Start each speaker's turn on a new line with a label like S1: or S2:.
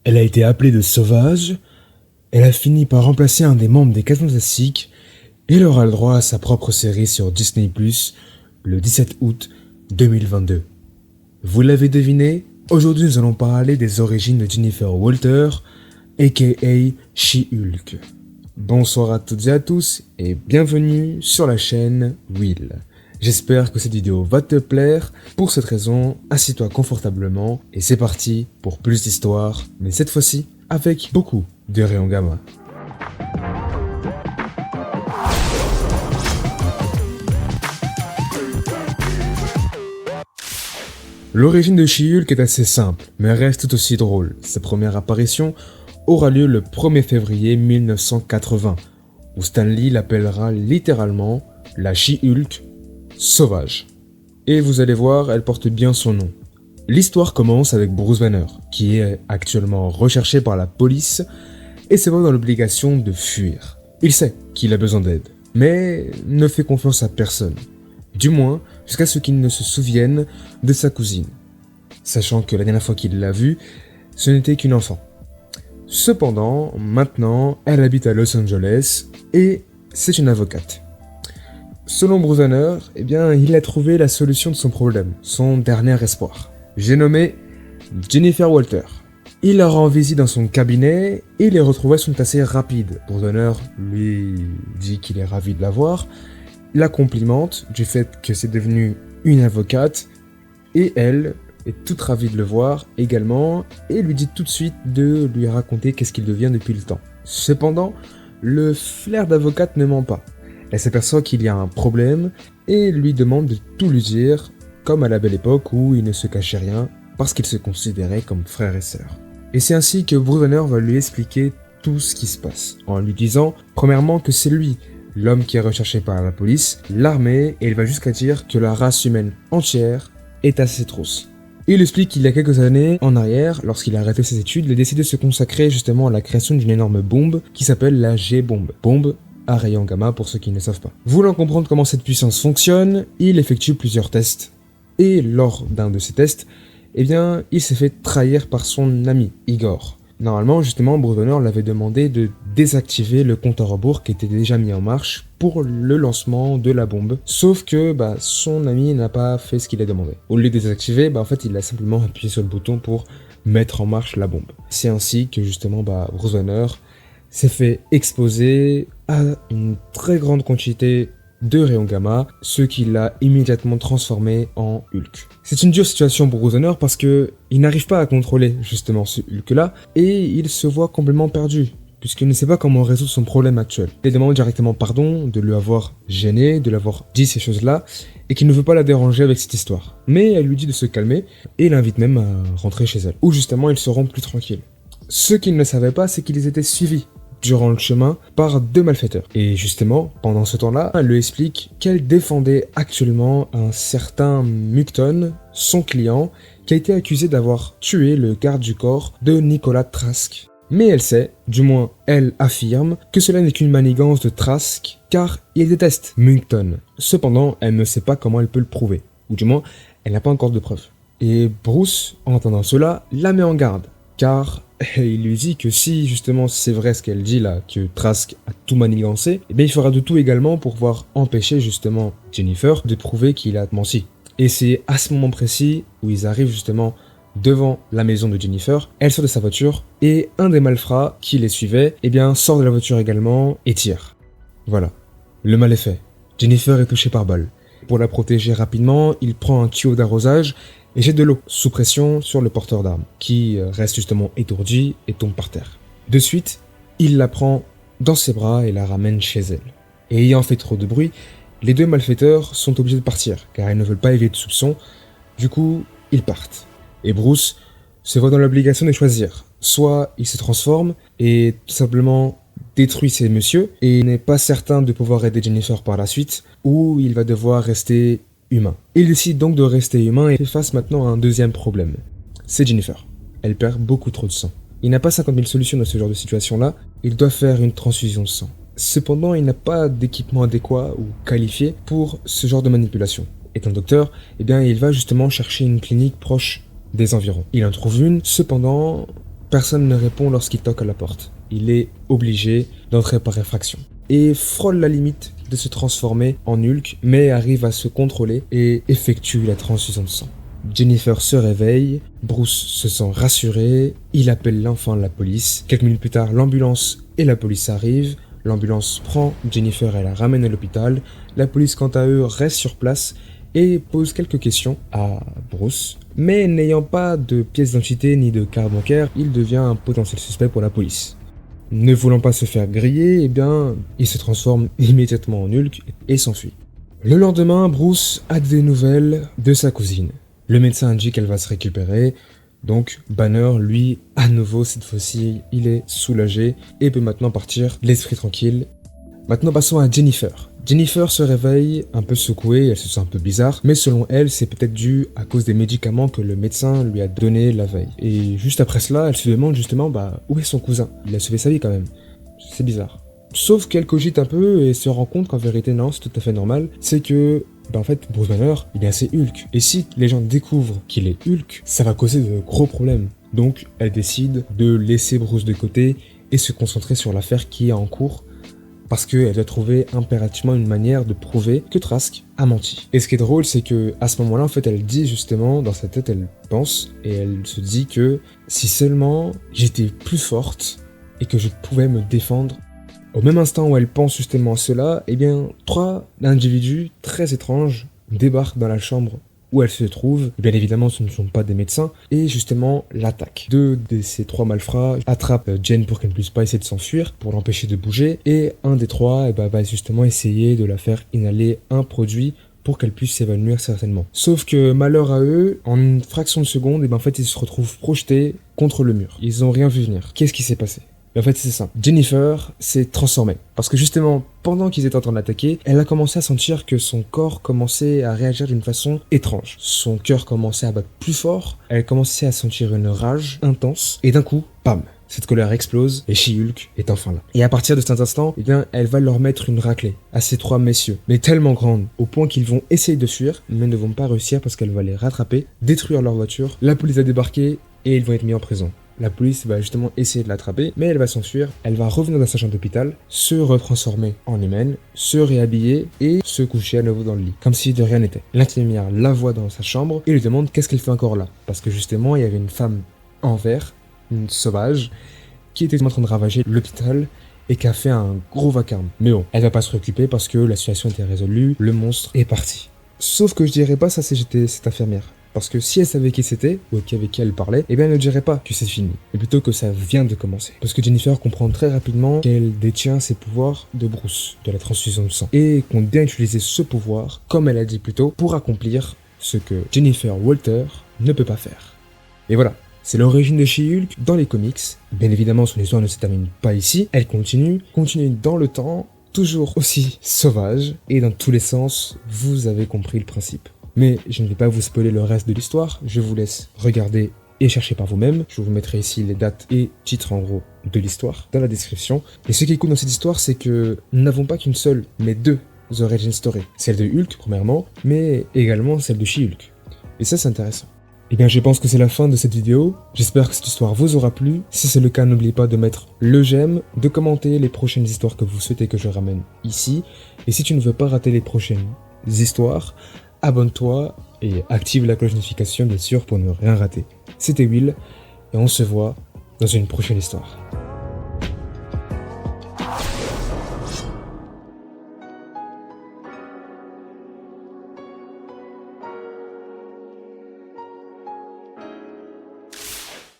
S1: Elle a été appelée de sauvage, elle a fini par remplacer un des membres des 4 Fantastiques, et elle aura le droit à sa propre série sur Disney+, le 17 août 2022. Vous l'avez deviné, aujourd'hui nous allons parler des origines de Jennifer Walter, aka She-Hulk. Bonsoir à toutes et à tous, et bienvenue sur la chaîne Will. J'espère que cette vidéo va te plaire. Pour cette raison, assieds-toi confortablement et c'est parti pour plus d'histoires, mais cette fois-ci avec beaucoup de rayons gamma. L'origine de She-Hulk est assez simple, mais reste tout aussi drôle. Sa première apparition aura lieu le 1er février 1980, où Stan Lee l'appellera littéralement la She-Hulk sauvage. Et vous allez voir, elle porte bien son nom. L'histoire commence avec Bruce Banner, qui est actuellement recherché par la police et se voit dans l'obligation de fuir. Il sait qu'il a besoin d'aide, mais ne fait confiance à personne. Du moins, jusqu'à ce qu'il ne se souvienne de sa cousine. Sachant que la dernière fois qu'il l'a vue, ce n'était qu'une enfant. Cependant, maintenant, elle habite à Los Angeles et c'est une avocate. Selon Bruce Banner, il a trouvé la solution de son problème, son dernier espoir. J'ai nommé Jennifer Walter. Il la rend visite dans son cabinet et les retrouvailles sont assez rapides. Bruce Banner lui dit qu'il est ravi de la voir, la complimente du fait que c'est devenu une avocate et elle est toute ravie de le voir également et lui dit tout de suite de lui raconter qu'est-ce qu'il devient depuis le temps. Cependant, le flair d'avocate ne ment pas. Elle s'aperçoit qu'il y a un problème et lui demande de tout lui dire, comme à la belle époque où il ne se cachait rien parce qu'ils se considéraient comme frères et sœurs. Et c'est ainsi que Bruce Banner va lui expliquer tout ce qui se passe, en lui disant premièrement que c'est lui, l'homme qui est recherché par la police, l'armée, et il va jusqu'à dire que la race humaine entière est à ses trousses. Il explique qu'il y a quelques années en arrière, lorsqu'il a arrêté ses études, il a décidé de se consacrer justement à la création d'une énorme bombe qui s'appelle la G-bombe. Bombe à rayons gamma pour ceux qui ne savent pas. Voulant comprendre comment cette puissance fonctionne, il effectue plusieurs tests. Et lors d'un de ces tests, il s'est fait trahir par son ami, Igor. Normalement, justement, Bruce Banner l'avait demandé de désactiver le compte à rebours qui était déjà mis en marche pour le lancement de la bombe. Sauf que son ami n'a pas fait ce qu'il a demandé. Au lieu de désactiver, il a simplement appuyé sur le bouton pour mettre en marche la bombe. C'est ainsi que justement Bruce Banner s'est fait exposer à une très grande quantité de rayons gamma, ce qui l'a immédiatement transformé en Hulk. C'est une dure situation pour Bruce Banner parce que il n'arrive pas à contrôler justement ce Hulk-là et il se voit complètement perdu puisqu'il ne sait pas comment résoudre son problème actuel. Il demande directement pardon de lui avoir gêné, de l'avoir dit ces choses-là et qu'il ne veut pas la déranger avec cette histoire. Mais elle lui dit de se calmer et l'invite même à rentrer chez elle, où justement ils seront plus tranquilles. Ce qu'il ne savait pas, c'est qu'ils étaient suivis durant le chemin par 2 malfaiteurs. Et justement, pendant ce temps-là, elle lui explique qu'elle défendait actuellement un certain Mukton, son client, qui a été accusé d'avoir tué le garde du corps de Nicolas Trask. Mais elle sait, du moins elle affirme, que cela n'est qu'une manigance de Trask, car il déteste Mukton. Cependant, elle ne sait pas comment elle peut le prouver, ou du moins, elle n'a pas encore de preuves. Et Bruce, en entendant cela, la met en garde, car il lui dit que si justement c'est vrai ce qu'elle dit là, que Trask a tout manigancé, il fera de tout également pour pouvoir empêcher justement Jennifer de prouver qu'il a menti. Et c'est à ce moment précis où ils arrivent justement devant la maison de Jennifer, elle sort de sa voiture et un des malfrats qui les suivait sort de la voiture également et tire. Voilà, le mal est fait. Jennifer est touchée par balle. Pour la protéger rapidement, il prend un tuyau d'arrosage et jette de l'eau sous pression sur le porteur d'armes, qui reste justement étourdi et tombe par terre. De suite, il la prend dans ses bras et la ramène chez elle. Et ayant fait trop de bruit, les 2 malfaiteurs sont obligés de partir, car ils ne veulent pas éviter de soupçons. Du coup, ils partent. Et Bruce se voit dans l'obligation de choisir. Soit il se transforme et tout simplement détruit ces messieurs, et n'est pas certain de pouvoir aider Jennifer par la suite, ou il va devoir rester humain. Il décide donc de rester humain et fait face maintenant à un deuxième problème. C'est Jennifer. Elle perd beaucoup trop de sang. Il n'a pas 50 000 solutions dans ce genre de situation-là, il doit faire une transfusion de sang. Cependant, il n'a pas d'équipement adéquat ou qualifié pour ce genre de manipulation. Étant docteur, il va justement chercher une clinique proche des environs. Il en trouve une, cependant, Personne ne répond lorsqu'il toque à la porte. Il est obligé d'entrer par effraction. Et frôle la limite de se transformer en Hulk, mais arrive à se contrôler et effectue la transfusion de sang. Jennifer se réveille, Bruce se sent rassuré, il appelle l'enfant la police. Quelques minutes plus tard, l'ambulance et la police arrivent. L'ambulance prend Jennifer et la ramène à l'hôpital. La police, quant à eux, reste sur place et pose quelques questions à Bruce. Mais n'ayant pas de pièce d'identité ni de carte bancaire, il devient un potentiel suspect pour la police. Ne voulant pas se faire griller, eh bien, il se transforme immédiatement en Hulk et s'enfuit. Le lendemain, Bruce a des nouvelles de sa cousine. Le médecin indique qu'elle va se récupérer, donc Banner, lui, à nouveau, cette fois-ci, il est soulagé et peut maintenant partir l'esprit tranquille. Maintenant, passons à Jennifer. Jennifer se réveille un peu secouée, elle se sent un peu bizarre, mais selon elle, c'est peut-être dû à cause des médicaments que le médecin lui a donné la veille. Et juste après cela, elle se demande justement, où est son cousin? Il a sauvé sa vie quand même. C'est bizarre. Sauf qu'elle cogite un peu et se rend compte qu'en vérité, non, c'est tout à fait normal. C'est que, en fait, Bruce Banner, il est assez Hulk. Et si les gens découvrent qu'il est Hulk, ça va causer de gros problèmes. Donc, elle décide de laisser Bruce de côté et se concentrer sur l'affaire qui est en cours, parce qu'elle doit trouver impérativement une manière de prouver que Trask a menti. Et ce qui est drôle, c'est que à ce moment-là, en fait, elle dit justement, dans sa tête, elle pense, et elle se dit que si seulement j'étais plus forte et que je pouvais me défendre. Au même instant où elle pense justement à cela, eh bien, 3 individus très étranges débarquent dans la chambre où elle se trouve. Bien évidemment, ce ne sont pas des médecins, et justement l'attaque. 2 de ces 3 malfrats attrapent Jen pour qu'elle ne puisse pas essayer de s'enfuir, pour l'empêcher de bouger, et un des 3 va justement essayer de la faire inhaler un produit pour qu'elle puisse s'évanouir certainement. Sauf que malheur à eux, en une fraction de seconde, en fait ils se retrouvent projetés contre le mur. Ils n'ont rien vu venir. Qu'est-ce qui s'est passé ? En fait, c'est simple. Jennifer s'est transformée. Parce que justement, pendant qu'ils étaient en train d'attaquer, elle a commencé à sentir que son corps commençait à réagir d'une façon étrange. Son cœur commençait à battre plus fort, elle commençait à sentir une rage intense, et d'un coup, bam, cette colère explose, et She-Hulk est enfin là. Et à partir de cet instant, elle va leur mettre une raclée à ces 3 messieurs, mais tellement grande, au point qu'ils vont essayer de fuir, mais ne vont pas réussir parce qu'elle va les rattraper, détruire leur voiture, la police va débarquer, et ils vont être mis en prison. La police va justement essayer de l'attraper, mais elle va s'enfuir. Elle va revenir dans sa chambre d'hôpital, se retransformer en humaine, se réhabiller et se coucher à nouveau dans le lit, comme si de rien n'était. L'infirmière la voit dans sa chambre et lui demande qu'est-ce qu'elle fait encore là. Parce que justement, il y avait une femme en vert, une sauvage, qui était en train de ravager l'hôpital et qui a fait un gros vacarme. Mais bon, elle va pas se préoccuper parce que la situation était résolue, le monstre est parti. Sauf que je dirais pas ça si j'étais cette infirmière. Parce que si elle savait qui c'était, ou avec qui elle parlait, eh bien elle ne dirait pas que c'est fini, mais plutôt que ça vient de commencer. Parce que Jennifer comprend très rapidement qu'elle détient ses pouvoirs de Bruce, de la transfusion de sang, et qu'on doit utiliser ce pouvoir, comme elle a dit plus tôt, pour accomplir ce que Jennifer Walter ne peut pas faire. Et voilà, c'est l'origine de She-Hulk dans les comics. Bien évidemment, son histoire ne se termine pas ici, elle continue dans le temps, toujours aussi sauvage, et dans tous les sens, vous avez compris le principe. Mais je ne vais pas vous spoiler le reste de l'histoire, je vous laisse regarder et chercher par vous-même. Je vous mettrai ici les dates et titres en gros de l'histoire dans la description. Et ce qui est cool dans cette histoire, c'est que nous n'avons pas qu'une seule, mais 2 origin story. Celle de Hulk, premièrement, mais également celle de She-Hulk. Et ça, c'est intéressant. Et bien, je pense que c'est la fin de cette vidéo. J'espère que cette histoire vous aura plu. Si c'est le cas, n'oubliez pas de mettre le j'aime, de commenter les prochaines histoires que vous souhaitez que je ramène ici. Et si tu ne veux pas rater les prochaines histoires, abonne-toi et active la cloche de notification bien sûr pour ne rien rater. C'était Will et on se voit dans une prochaine histoire.